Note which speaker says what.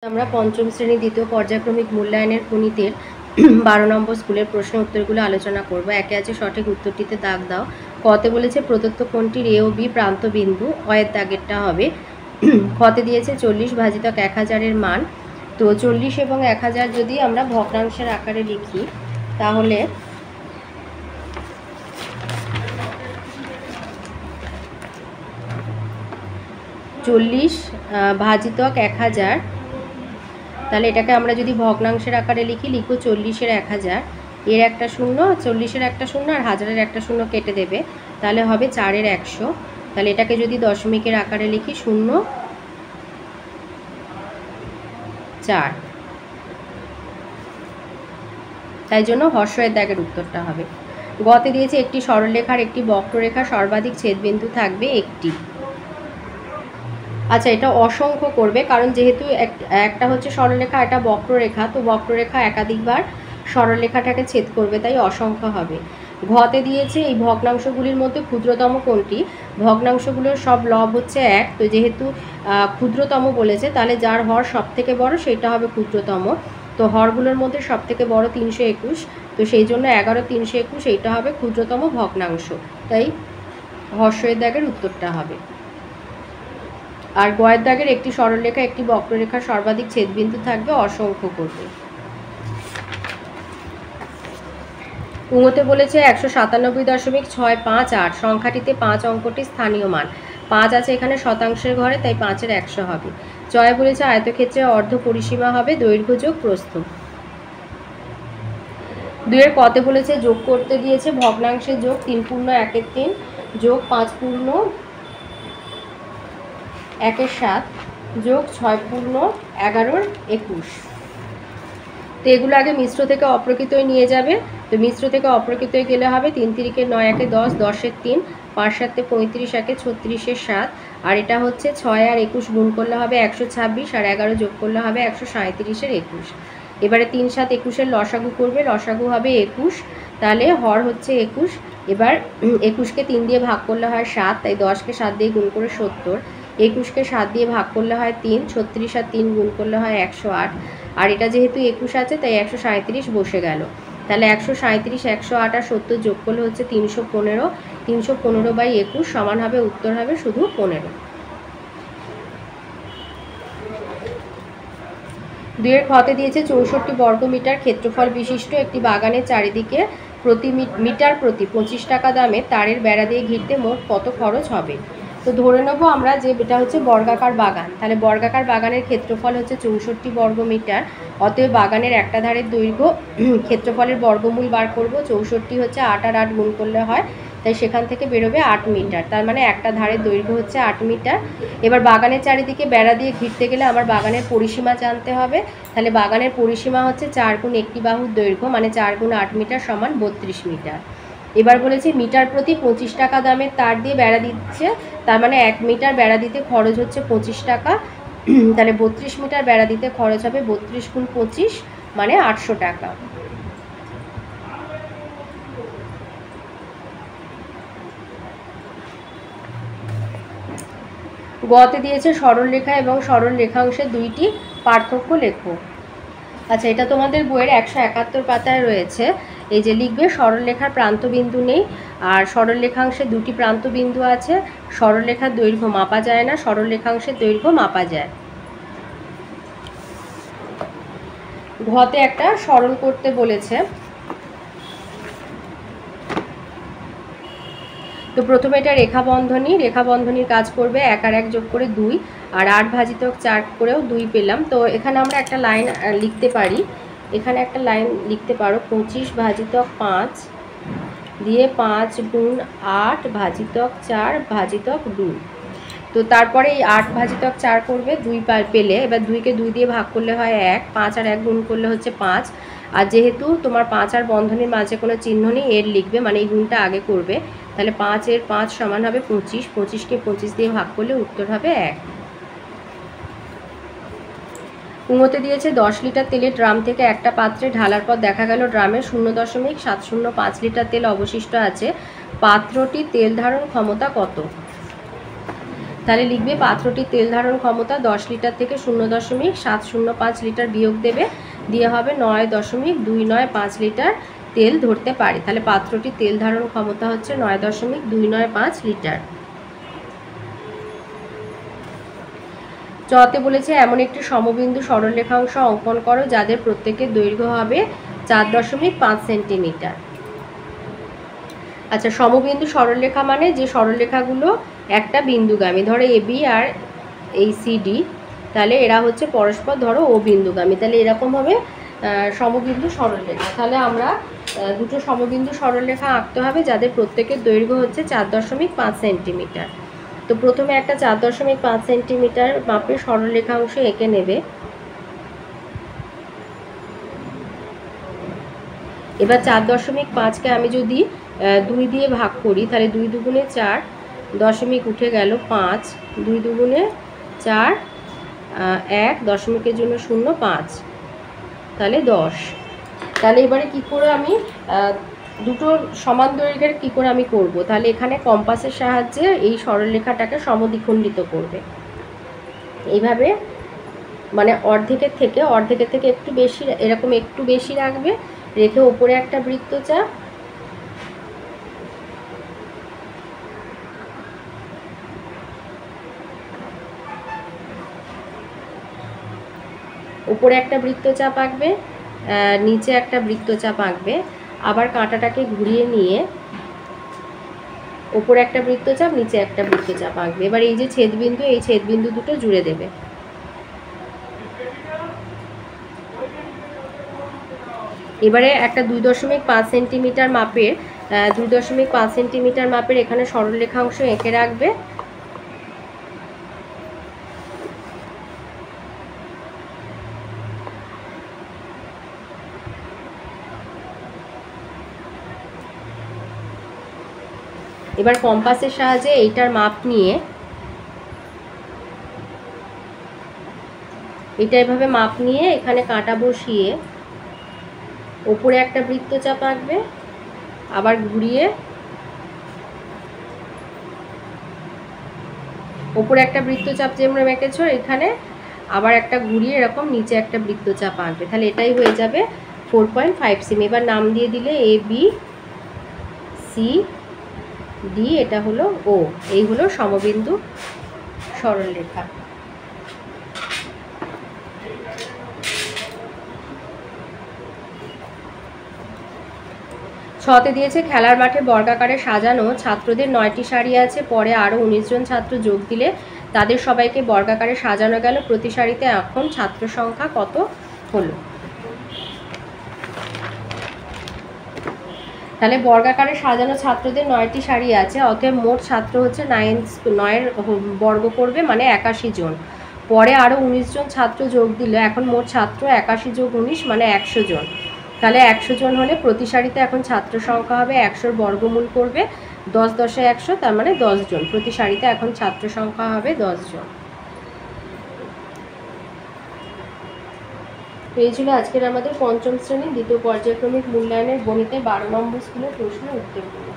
Speaker 1: আমরা পঞ্চম শ্রেণী দ্বিতীয় পর্যায়ক্রমিক মূল্যায়নের গণিতের 12 নম্বর স্কুলের প্রশ্ন উত্তরগুলো আলোচনা করব। একে আছে সঠিক উত্তরটিতে দাগ দাও। কতে বলেছে প্রদত্ত কোণটির এ ও বি প্রান্ত বিন্দু, অয়ের দাগেরটা হবে। খতে দিয়েছে 40 ভাজিতক 1000-এর মান। তো 40 এবং 1000 যদি আমরা ভগ্নাংশের আকারে লিখি তাহলে চল্লিশ ভাজিতক 1000, তাহলে এটাকে আমরা যদি ভগ্নাংশের আকারে লিখি, লিখো 40-এর 1000, এর একটা শূন্য, 40-এর একটা শূন্য আর 1000-এর একটা শূন্য কেটে দেবে, তাহলে হবে 4-এর 100। তাহলে এটাকে যদি দশমিকের আকারে লিখি 0, 4, তাই জন্য হর্ষের দাগের উত্তরটা হবে। গতে দিয়েছে একটি সরলরেখার একটি বক্ররেখা সর্বাধিক ছেদবিন্দু থাকবে একটি। আচ্ছা, এটা অসংখ্য করবে, কারণ যেহেতু একটা হচ্ছে সরলরেখা, একটা বক্ররেখা, তো বক্ররেখা একাধিকবার সরলরেখাটাকে ছেদ করবে, তাই অসংখ্য হবে। ঘতে দিয়েছে এই ভগ্নাংশগুলির মধ্যে ক্ষুদ্রতম কোনটি? ভগ্নাংশগুলোর সব লব হচ্ছে 1, তো যেহেতু ক্ষুদ্রতম বলেছে তাহলে যার হর সব থেকে বড় সেটা হবে ক্ষুদ্রতম। তো হরগুলোর মধ্যে সব থেকে বড় 321, তো সেই জন্য 11-321 এইটা হবে ক্ষুদ্রতম ভগ্নাংশ, তাই হর্ষের দাগের উত্তরটা হবে। আর গয়ের দাগের একটি সরলরেখা একটি বক্ররেখার সর্বাধিক ছেদবিন্দু থাকবে অসংখ্য করবে। উঙতে বলেছে 197.658 সংখ্যাটিতে 5 অঙ্কটি স্থানীয় মান। 5 আছে এখানে শতাংশের ঘরে, তাই 5-এর 100 হবে। চয়ে বলেছে আয়তক্ষেত্রে অর্ধ পরিসীমা হবে দৈর্ঘ্য যোগ প্রস্থ। 2-এর কতে বলেছে যোগ করতে দিয়েছে ভগ্নাংশের যোগ 3 পূর্ণ 1-এর 3 যোগ 5 পূর্ণ 1-এর 7 যোগ 6 পূর্ণ 11-এর 21। তো এগুলো আগে মিশ্র থেকে অপ্রকৃতই নিয়ে যাবে। তো মিশ্র থেকে অপ্রকৃতই গেলে হবে 3 তিরিকে 9, 1-এ 10, 10-এর 3, 5 7-এ 35, 1-এ 36-এর 7, আর এটা হচ্ছে 6 আর 21 গুণ করলে হবে 126, আর 11 যোগ করলে হবে 137-এর 21। এবারে 3 7 21-এর লসাগু করবে, লসাগু হবে 21, তাহলে হর হচ্ছে 21। এবার 21-কে 3 দিয়ে ভাগ করলে হয় 7, তাই 10-কে 7 দিয়ে গুণ করে 70, 21-কে 7 দিয়ে ভাগ করলে হয় 3, 36 আর 3 গুণ করলে হয় 108, আর এটা যেহেতু 21 আছে তাই 137 বসে গেল। তাহলে 137, 108 আর 70 যোগ করলে হচ্ছে 315, 315/21 সমান হবে, উত্তর হবে শুধু 15। 2-এর খতে দিয়েছে 64 বর্গমিটার ক্ষেত্রফল বিশিষ্ট একটি বাগানের চারিদিকে প্রতি মিটার প্রতি 25 টাকা দামে তারের বেড়া দিয়ে ঘিরতে মোট কত খরচ হবে? তো ধরে নেবো আমরা যে এটা হচ্ছে বর্গাকার বাগান, তাহলে বর্গাকার বাগানের ক্ষেত্রফল হচ্ছে 64 বর্গমিটার। অতএব বাগানের একটা ধারের দৈর্ঘ্য ক্ষেত্রফলের বর্গমূল বার করব। 64 হচ্ছে 8 আর 8 গুণ করলে হয়, তাই সেখান থেকে বেরোবে 8 মিটার, তার মানে একটা ধারের দৈর্ঘ্য হচ্ছে 8 মিটার। এবার বাগানের চারিদিকে বেড়া দিয়ে ঘিরতে গেলে আমার বাগানের পরিসীমা জানতে হবে। তাহলে বাগানের পরিসীমা হচ্ছে 4 গুণ একটি বাহুর দৈর্ঘ্য, মানে 4 গুণ 8 মিটার সমান 32 মিটার। এবার বলেছে মিটার প্রতি 25 টাকা দামের তার দিয়ে বেড়া দিচ্ছে, তার মানে 1 মিটার বেড়া দিতে খরচ হচ্ছে 25 টাকা। তাহলে 32 মিটার বেড়া দিতে খরচ হবে 32 গুণ 25 মানে 800 টাকা। গতে দিয়েছে সরলরেখা এবং সরল রেখাংশের দুইটি পার্থক্য লেখো। আচ্ছা, এটা তোমাদের বইয়ের 171 পাতায় রয়েছে। এই যে লিখবে সরলরেখার প্রান্তবিন্দু নেই, আর সরলরেখাংশের দুটি প্রান্তবিন্দু আছে। সরলরেখার দৈর্ঘ্য মাপা যায় না, সরলরেখাংশের দৈর্ঘ্য মাপা যায়। ঘতে একটা সরল করতে বলেছে। তো প্রথমে এটা রেখা বন্ধনীর কাজ করবে। 1 আর 1 যোগ করে 2, আর 8 ভাজিতক 4 করেও 2 পেলাম। তো এখানে আমরা একটা লাইন লিখতে পারি, এখানে একটা লাইন লিখতে পারো 25 ভাজিতক 5 দিয়ে 5 গুণ 8 ভাজিতক 4 ভাজিতক 2। তো তারপরে এই 8 ভাজিতক 4 করবে, 2 পেলে এবার 2-কে 2 দিয়ে ভাগ করলে হয় 1, 5 আর 1 গুণ করলে হচ্ছে 5, আর যেহেতু তোমার 5 আর বন্ধনীর মাঝে কোনো চিহ্ন নেই, এর লিখবে, মানে এই গুণটা আগে করবে। তাহলে 5-এর 5 সমান হবে 25, 25-কে 25 দিয়ে ভাগ করলে উত্তর হবে 1। উঙতে দিয়েছে 10 লিটার তেলের ড্রাম থেকে একটা পাত্রে ঢালার পর দেখা গেল ড্রামে 0.705 লিটার তেল অবশিষ্ট আছে। পাত্রটি তেল ধারণ ক্ষমতা কত? তাহলে লিখবে পাত্রটির তেল ধারণ ক্ষমতা 10 লিটার থেকে 0.705 লিটার বিয়োগ দেবে, দিয়ে হবে 9.295 লিটার তেল ধরতে পারে। তাহলে পাত্রটির তেল ধারণ ক্ষমতা হচ্ছে 9.295 লিটার। চতে বলেছে এমন একটি সমবিন্দু সরলরেখাংশ অঙ্কন করো যাদের প্রত্যেকের দৈর্ঘ্য হবে 4.5 সেন্টিমিটার। আচ্ছা, সমবিন্দু সরলরেখা মানে যে সরলরেখাগুলো একটা বিন্দুগামী, ধরো এবি আর এই সিডি, তাহলে এরা হচ্ছে পরস্পর ধরো ও বিন্দুগামী, তাহলে এরকম হবে সমবিন্দু সরলরেখা। তাহলে আমরা দুটো সমবিন্দু সরলরেখা আঁকতে হবে যাদের প্রত্যেকের দৈর্ঘ্য হচ্ছে 4.5 সেন্টিমিটার। তো প্রথমে একটা 4.5 সেন্টিমিটার মাপের সরলরেখাংশ এঁকে নেবে। এবার 4.5কে আমি যদি 2 দিয়ে ভাগ করি, তাহলে 2 দুগুণে 4, দশমিক উঠে গেল 5, 2 দুগুণে 4, 1 দশমিকের জন্য 0, 5, তাহলে 10। তাহলে এবারে কি করে আমি দুটো সমান দৈর্ঘ্যের কি করে আমি করব, তাহলে এখানে কম্পাসের সাহায্যে এই সরলরেখাটাকে সমদ্বিখণ্ডিত করবে এইভাবে, মানে অর্ধেকের থেকে একটু বেশি, এরকম একটু বেশি রাখবে, রেখে ওপরে একটা বৃত্তচাপ, উপরে একটা বৃত্তচাপ আঁকবে, নিচে একটা বৃত্তচাপ আঁকবে, আবার কাঁটাটাকে ঘুরিয়ে নিয়ে উপরে একটা বৃত্তচাপ, নিচে একটা বৃত্তচাপ আঁকবে। এবার এই যে ছেদবিন্দু, এই ছেদবিন্দু দুটো জুড়ে দেবে। এবারে একটা 2.5 সেন্টিমিটার মাপের 2.5 সেন্টিমিটার মাপের এখানে সরলরেখাংশ এঁকে রাখবে। এবার কম্পাসের সাহায্যে এইটার মাপ নিয়ে এটা এভাবে মাপ নিয়ে এখানে কাঁটা বসিয়ে ওপরে একটা বৃত্তচাপ আঁকবে, আবার ঘুরিয়ে ওপরে একটা বৃত্তচাপ যেমন এঁকেছো এখানে আবার একটা ঘুরিয়ে এরকম নিচে একটা বৃত্তচাপ আঁকবে। তাহলে এটাই হয়ে যাবে 4.5 সেমি। এবার নাম দিয়ে দিলে এ বি সি ডি, এটা হলো ও, এই হলো সমবিন্দু সরলরেখা। ছতে দিয়েছে খেলার মাঠে বর্গাকারে সাজানো ছাত্রদের 9টি সারি আছে, পরে আরও 19 জন ছাত্র যোগ দিলে তাদের সবাইকে বর্গাকারে সাজানো গেল, প্রতি সারিতে এখন ছাত্র সংখ্যা কত হলো। তাহলে বর্গাকারে সাজানো ছাত্রদের 9টি সারি আছে, অতএব মোট ছাত্র হচ্ছে 9 বর্গ করবে, মানে 81 জন। পরে আরও 19 জন ছাত্র যোগ দিল, এখন মোট ছাত্র 81 যোগ 19 মানে 100 জন। তাহলে 100 জন হলে প্রতি সারিতে এখন ছাত্র সংখ্যা হবে 100-র বর্গমূল করবে, 10 10 100, তার মানে 10 জন। প্রতি সারিতে এখন ছাত্র সংখ্যা হবে 10 জন। এই ছিল আজকের আমাদের পঞ্চম শ্রেণীর দ্বিতীয় পর্যায়ক্রমিক মূল্যায়নের গণিতে 12 নম্বর স্কুলের প্রশ্ন উত্তরগুলো।